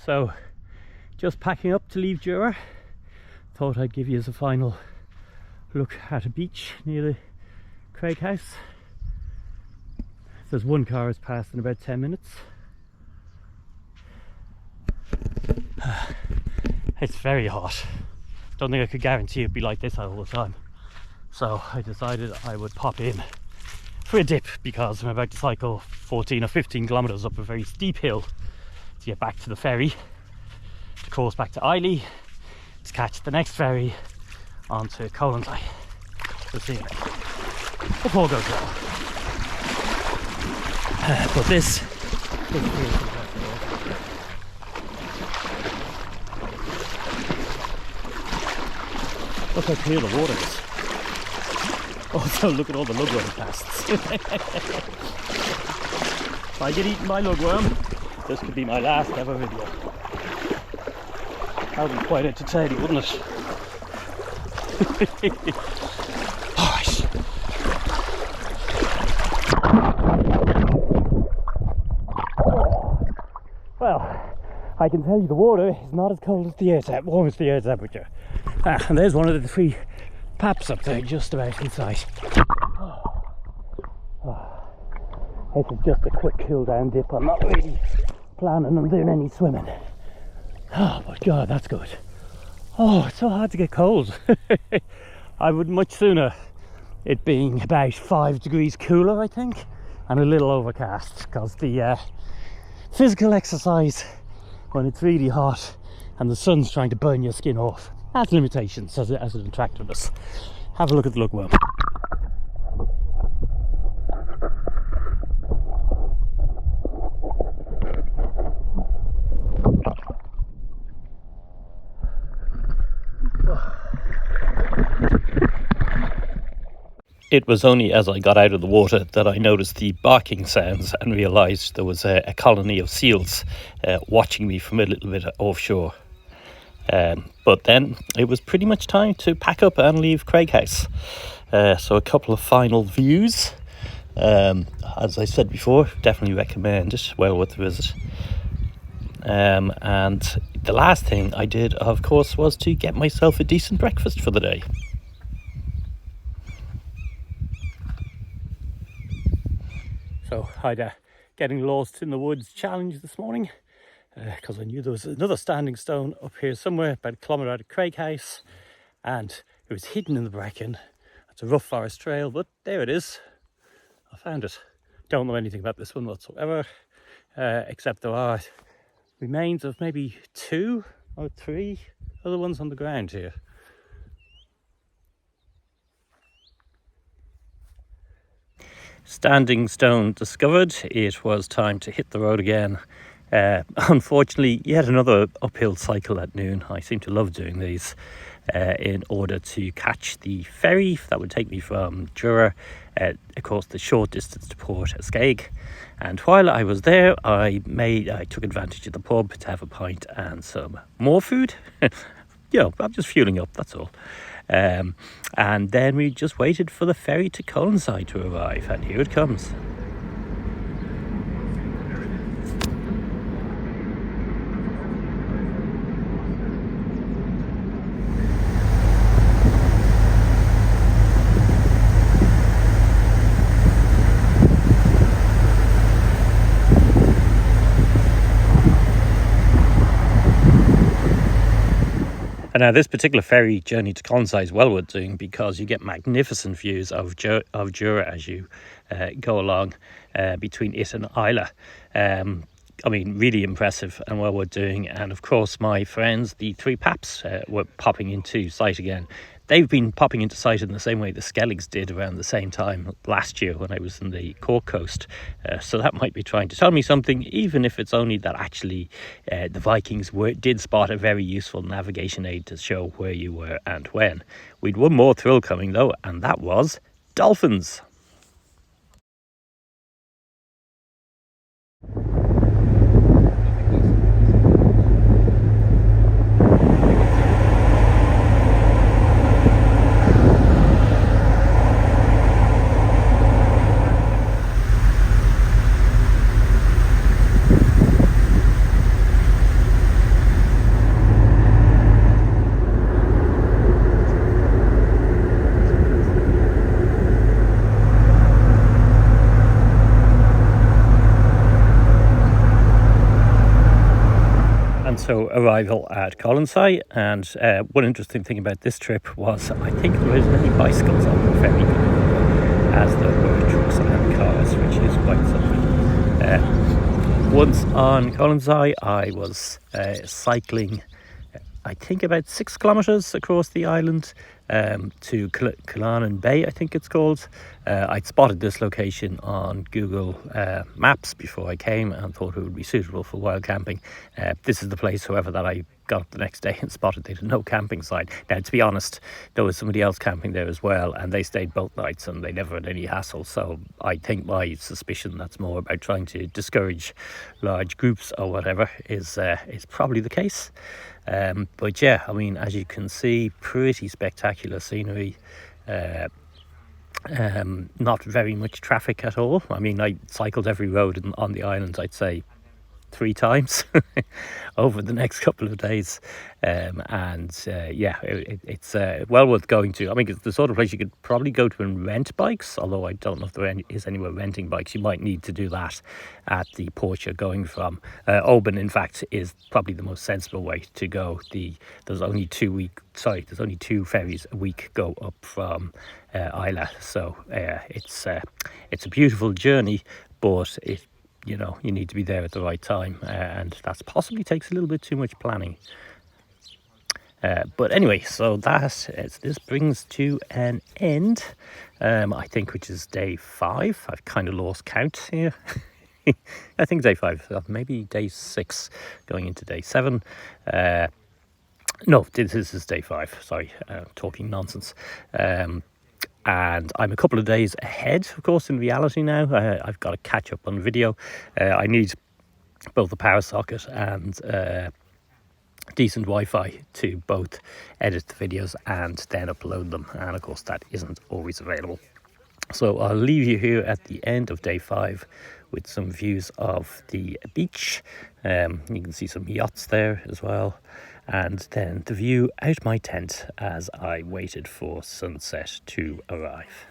So just packing up to leave Jura. Thought I'd give you a final look at a beach near the Craighouse. There's one car has passed in about 10 minutes. It's very hot. Don't think I could guarantee it'd be like this all the time. So I decided I would pop in for a dip because I'm about to cycle 14 or 15 kilometers up a very steep hill to get back to the ferry, to course back to Islay, to catch the next ferry onto Colonsay. We'll see if all goes well. But this look how clear the water is. Also, look at all the lugworm casts. If I get eaten by lugworm, this could be my last ever video. That would be quite entertaining, wouldn't it? Alright. Well, I can tell you the water is not as cold as the air warm as the air temperature. And there's one of the 3 paps up there, just about in sight. This is just a quick cool down dip. I'm not really planning on doing any swimming. Oh, but God, that's good. Oh, it's so hard to get cold. I would much sooner it being about 5 degrees cooler, I think, and a little overcast, because the physical exercise when it's really hot and the sun's trying to burn your skin off has limitations as an attractiveness. Have a look at the lugworm. It was only as I got out of the water that I noticed the barking sounds and realised there was a colony of seals watching me from a little bit offshore. But then it was pretty much time to pack up and leave Craighouse. So a couple of final views. As I said before, definitely recommend it, well worth the visit. And the last thing I did, of course, was to get myself a decent breakfast for the day. So I had a getting lost in the woods challenge this morning, because I knew there was another standing stone up here somewhere about a kilometre out of Craighouse, and it was hidden in the bracken. It's a rough forest trail, but there it is. I found it. Don't know anything about this one whatsoever, except there are remains of maybe 2 or 3 other ones on the ground here. Standing stone discovered. It was time to hit the road again. Unfortunately, yet another uphill cycle at noon. I seem to love doing these in order to catch the ferry that would take me from Jura, of course, the short distance to Port Ascaigue. And while I was there, I took advantage of the pub to have a pint and some more food. I'm just fueling up, that's all. And then we just waited for the ferry to Colonsay to arrive, and here it comes. And now this particular ferry journey to Colonsay is well worth doing, because you get magnificent views of Jura as you go along between it and Islay. Really impressive and well worth doing. And of course, my friends, the 3 paps, were popping into sight again. They've been popping into sight in the same way the Skelligs did around the same time last year when I was in the Cork coast. So that might be trying to tell me something, even if it's only that actually the Vikings did spot a very useful navigation aid to show where you were and when. We'd one more thrill coming though, and that was dolphins. so arrival at Colonsay, and one interesting thing about this trip was I think there were as many bicycles on the ferry as there were trucks and cars, which is quite something. Once on Colonsay, I was cycling, I think about 6 kilometres across the island to Kiloran Bay, I think it's called. I'd spotted this location on Google Maps before I came and thought it would be suitable for wild camping. This is the place, however, that I got the next day and spotted they had no camping sign. Now, to be honest, there was somebody else camping there as well, and they stayed both nights and they never had any hassle. So I think my suspicion that's more about trying to discourage large groups or whatever is probably the case. But yeah, I mean, as you can see, pretty spectacular scenery. Not very much traffic at all. I mean, I cycled every road on the island, I'd say 3 times over the next couple of days, yeah, it's well worth going to. I mean, it's the sort of place you could probably go to and rent bikes, although I don't know if there is anywhere renting bikes. You might need to do that at the port you're going from. Oban, in fact, is probably the most sensible way to go. There's only 2 ferries a week go up from Islay, so it's a beautiful journey, but you need to be there at the right time, and that possibly takes a little bit too much planning. But anyway, so this brings to an end, I think, which is day 5. I've kind of lost count here. I think day 5, maybe day 6, going into day 7. No, this is day 5. Sorry, talking nonsense. And I'm a couple of days ahead, of course, in reality now. I've got to catch up on video. I need both a power socket and decent Wi-Fi to both edit the videos and then upload them. And of course, that isn't always available. So I'll leave you here at the end of day 5 with some views of the beach. You can see some yachts there as well. And then the view out my tent as I waited for sunset to arrive.